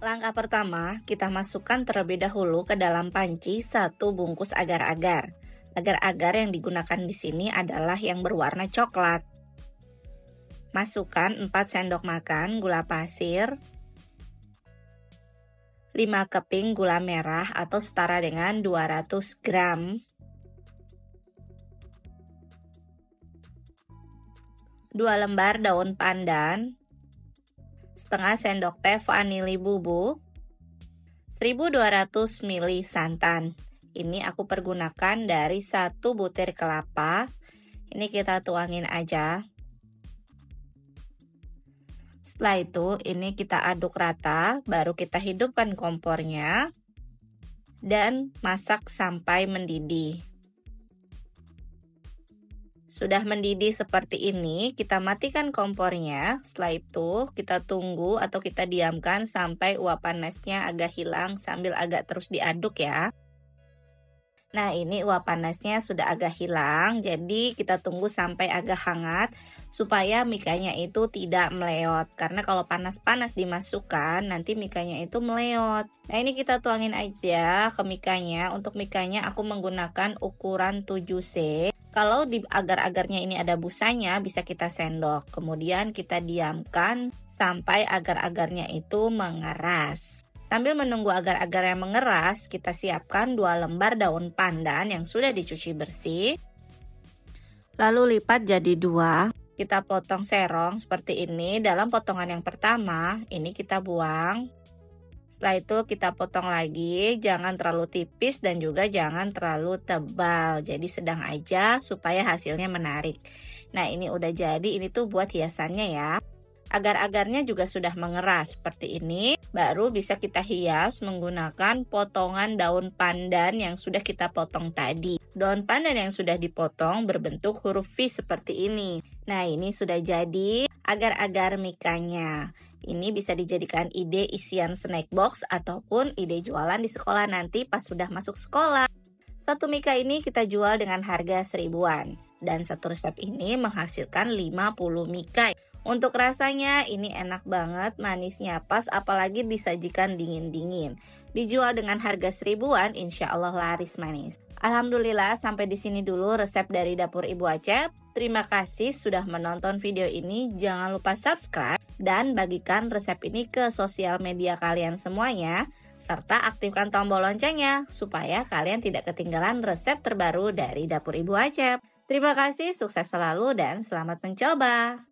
Langkah pertama, kita masukkan terlebih dahulu ke dalam panci 1 bungkus agar-agar. Agar-agar yang digunakan di sini adalah yang berwarna coklat. Masukkan 4 sendok makan gula pasir, 5 keping gula merah atau setara dengan 200 gram, 2 lembar daun pandan, setengah sendok teh vanili bubuk, 1200 ml santan. Ini aku pergunakan dari 1 butir kelapa. Ini kita tuangin aja. Setelah itu, ini kita aduk rata, baru kita hidupkan kompornya dan masak sampai mendidih. Sudah mendidih seperti ini, kita matikan kompornya. Setelah itu, kita tunggu atau kita diamkan sampai uap panasnya agak hilang sambil agak terus diaduk ya. Nah, ini uap panasnya sudah agak hilang, jadi kita tunggu sampai agak hangat supaya mikanya itu tidak meleot. Karena kalau panas-panas dimasukkan, nanti mikanya itu meleot. Nah, ini kita tuangin aja ke mikanya. Untuk mikanya aku menggunakan ukuran 7C. Kalau di agar-agarnya ini ada busanya, bisa kita sendok. Kemudian kita diamkan sampai agar-agarnya itu mengeras. Sambil menunggu agar-agar yang mengeras, kita siapkan 2 lembar daun pandan yang sudah dicuci bersih. Lalu lipat jadi 2. Kita potong serong seperti ini. Dalam potongan yang pertama, ini kita buang. Setelah itu kita potong lagi, jangan terlalu tipis dan juga jangan terlalu tebal. Jadi sedang aja supaya hasilnya menarik. Nah, ini udah jadi, ini tuh buat hiasannya ya. Agar-agarnya juga sudah mengeras seperti ini. Baru bisa kita hias menggunakan potongan daun pandan yang sudah kita potong tadi. Daun pandan yang sudah dipotong berbentuk huruf V seperti ini. Nah, ini sudah jadi agar-agar mikanya. Ini bisa dijadikan ide isian snack box ataupun ide jualan di sekolah nanti pas sudah masuk sekolah. Satu mika ini kita jual dengan harga 1000-an. Dan satu resep ini menghasilkan 50 mika. Untuk rasanya ini enak banget, manisnya pas, apalagi disajikan dingin-dingin. Dijual dengan harga 1000-an, insya Allah laris manis. Alhamdulillah, sampai di sini dulu resep dari Dapur Ibu Acep. Terima kasih sudah menonton video ini. Jangan lupa subscribe dan bagikan resep ini ke sosial media kalian semuanya. Serta aktifkan tombol loncengnya supaya kalian tidak ketinggalan resep terbaru dari Dapur Ibu Acep. Terima kasih, sukses selalu dan selamat mencoba.